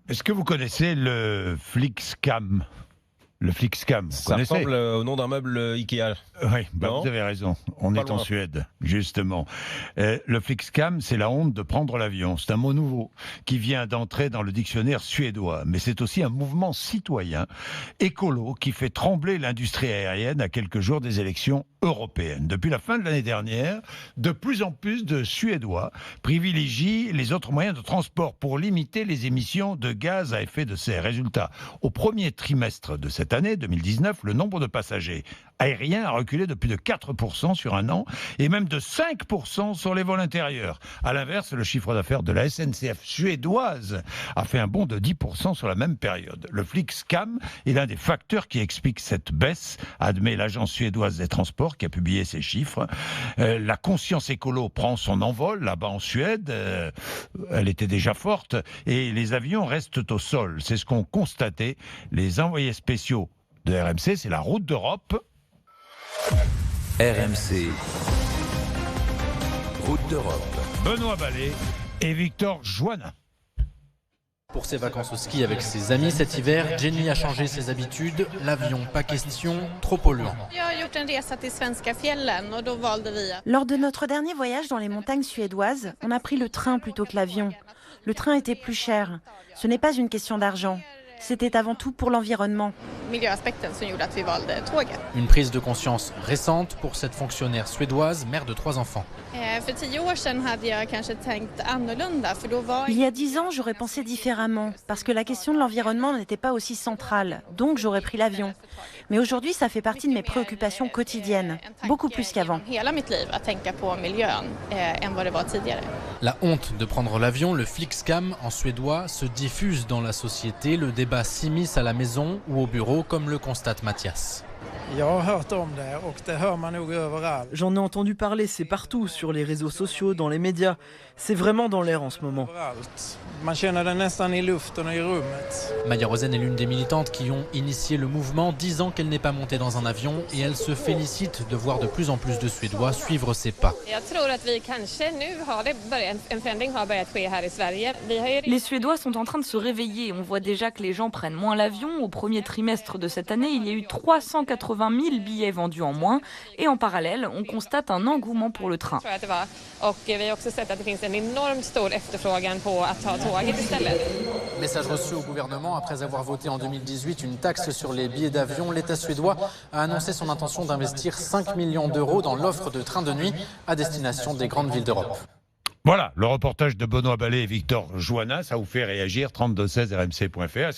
Est-ce que vous connaissez le Flixcam? Le Flixcam, vous Ça connaissez? ressemble au nom d'un meuble Ikea. Oui, Non. vous avez raison. On Pas est en loin. Suède, justement. Le Flixcam, c'est la honte de prendre l'avion. C'est un mot nouveau qui vient d'entrer dans le dictionnaire suédois. Mais c'est aussi un mouvement citoyen, écolo, qui fait trembler l'industrie aérienne à quelques jours des élections européennes. Depuis la fin de l'année dernière, de plus en plus de Suédois privilégient les autres moyens de transport pour limiter les émissions de gaz à effet de serre. Résultat, au premier trimestre de cette année, 2019, le nombre de passagers aériens a reculé de plus de 4% sur un an et même de 5% sur les vols intérieurs. À l'inverse, le chiffre d'affaires de la SNCF suédoise a fait un bond de 10% sur la même période. Le Flixcam est l'un des facteurs qui explique cette baisse, admet l'agence suédoise des transports qui a publié ces chiffres. La conscience écolo prend son envol là-bas en Suède. Elle était déjà forte et les avions restent au sol. C'est ce qu'ont constaté les envoyés spéciaux de RMC. C'est la route d'Europe. RMC, Route d'Europe. Benoît Ballet et Victor Joannin. Pour ses vacances au ski avec ses amis cet hiver, Jenny a changé ses habitudes. L'avion, pas question, trop polluant. Lors de notre dernier voyage dans les montagnes suédoises, on a pris le train plutôt que l'avion. Le train était plus cher. Ce n'est pas une question d'argent. C'était avant tout pour l'environnement. Une prise de conscience récente pour cette fonctionnaire suédoise, mère de 3 enfants. Il y a 10 ans, j'aurais pensé différemment, parce que la question de l'environnement n'était pas aussi centrale. Donc j'aurais pris l'avion. Mais aujourd'hui, ça fait partie de mes préoccupations quotidiennes, beaucoup plus qu'avant. La honte de prendre l'avion, le Flixcam en suédois, se diffuse dans la société. Le débat s'immisce à la maison ou au bureau, comme le constate Mathias. J'en ai entendu parler, c'est partout, sur les réseaux sociaux, dans les médias. C'est vraiment dans l'air en ce moment. Maya Rosen est l'une des militantes qui ont initié le mouvement, 10 ans qu'elle n'est pas montée dans un avion et elle se félicite de voir de plus en plus de Suédois suivre ses pas. Les Suédois sont en train de se réveiller. On voit déjà que les gens prennent moins l'avion. Au premier trimestre de cette année, il y a eu 380 000 billets vendus en moins. Et en parallèle, on constate un engouement pour le train. Message reçu au gouvernement après avoir voté en 2018 une taxe sur les billets d'avion. L'État suédois a annoncé son intention d'investir 5 millions d'euros dans l'offre de trains de nuit à destination des grandes villes d'Europe. Voilà, le reportage de Benoît Ballet et Victor Joannin, ça vous fait réagir, 32 16 rmc.fr.